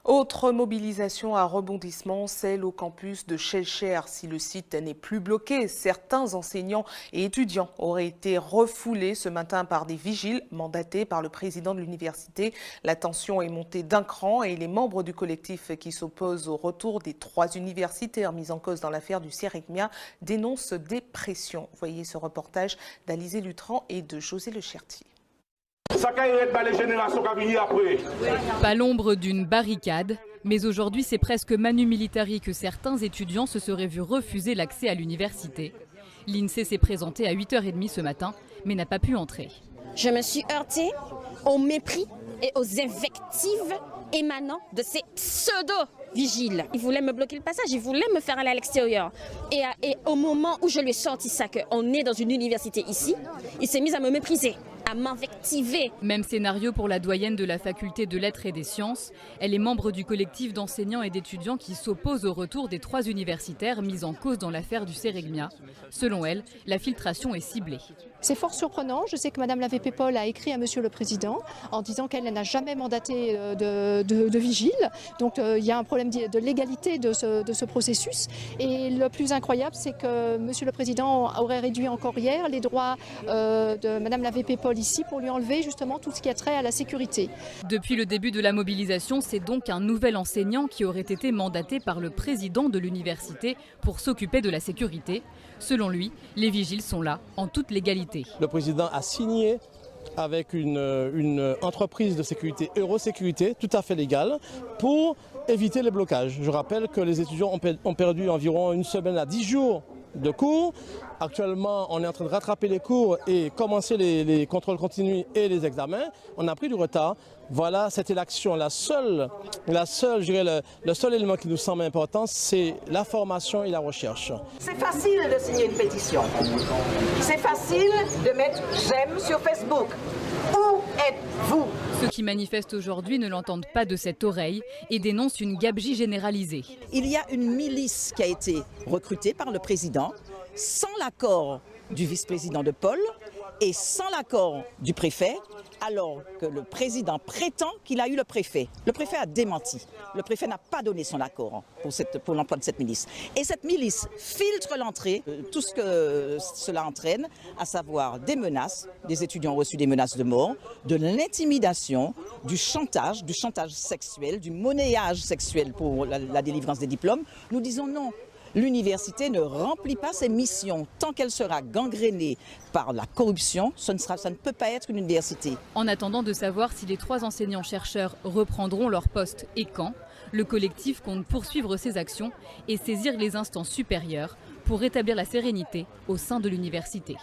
Autre mobilisation à rebondissement, celle au campus de Schellcher. Si le site n'est plus bloqué, certains enseignants et étudiants auraient été refoulés ce matin par des vigiles mandatés par le président de l'université. La tension est montée d'un cran et les membres du collectif qui s'opposent au retour des 3 universitaires mis en cause dans l'affaire du Sérigmia dénoncent des pressions. Voyez ce reportage d'Alizé Lutran et de José Lechertier. Pas l'ombre d'une barricade, mais aujourd'hui c'est presque manu militari que certains étudiants se seraient vus refuser l'accès à l'université. L'INSEE s'est présenté à 8h30 ce matin, mais n'a pas pu entrer. Je me suis heurtée au mépris et aux invectives émanant de ces pseudo-vigiles. Ils voulaient me bloquer le passage, ils voulaient me faire aller à l'extérieur. Et au moment où je lui ai sorti ça, qu'on est dans une université ici, il s'est mis à me mépriser, à m'invectiver. Même scénario pour la doyenne de la faculté de lettres et des sciences. Elle est membre du collectif d'enseignants et d'étudiants qui s'opposent au retour des 3 universitaires mis en cause dans l'affaire du Sérigmia. Selon elle, la filtration est ciblée. C'est fort surprenant. Je sais que Mme la VP Paul a écrit à Monsieur le Président en disant qu'elle n'a jamais mandaté de vigile. Donc il y a un problème de légalité de ce processus. Et le plus incroyable, c'est que Monsieur le Président aurait réduit encore hier les droits de Mme la VP Paul ici pour lui enlever justement tout ce qui a trait à la sécurité. Depuis le début de la mobilisation, c'est donc un nouvel enseignant qui aurait été mandaté par le président de l'université pour s'occuper de la sécurité. Selon lui, les vigiles sont là en toute légalité. Le président a signé avec une entreprise de sécurité, Eurosécurité, tout à fait légale, pour éviter les blocages. Je rappelle que les étudiants ont perdu environ une semaine à 10 jours de cours. Actuellement, on est en train de rattraper les cours et commencer les contrôles continus et les examens. On a pris du retard. Voilà, c'était l'action. Le seul élément qui nous semble important, c'est la formation et la recherche. C'est facile de signer une pétition. C'est facile de mettre j'aime sur Facebook. Où êtes-vous? Ceux qui manifestent aujourd'hui ne l'entendent pas de cette oreille et dénoncent une gabegie généralisée. Il y a une milice qui a été recrutée par le président sans l'accord du vice-président de Paul et sans l'accord du préfet, alors que le président prétend qu'il a eu le préfet. Le préfet a démenti. Le préfet n'a pas donné son accord pour l'emploi de cette milice. Et cette milice filtre l'entrée, tout ce que cela entraîne, à savoir des menaces, des étudiants ont reçu des menaces de mort, de l'intimidation, du chantage sexuel, du monnayage sexuel pour la délivrance des diplômes. Nous disons non. L'université ne remplit pas ses missions. Tant qu'elle sera gangrénée par la corruption, ça ne peut pas être une université. En attendant de savoir si les 3 enseignants-chercheurs reprendront leur poste et quand, le collectif compte poursuivre ses actions et saisir les instances supérieures pour rétablir la sérénité au sein de l'université.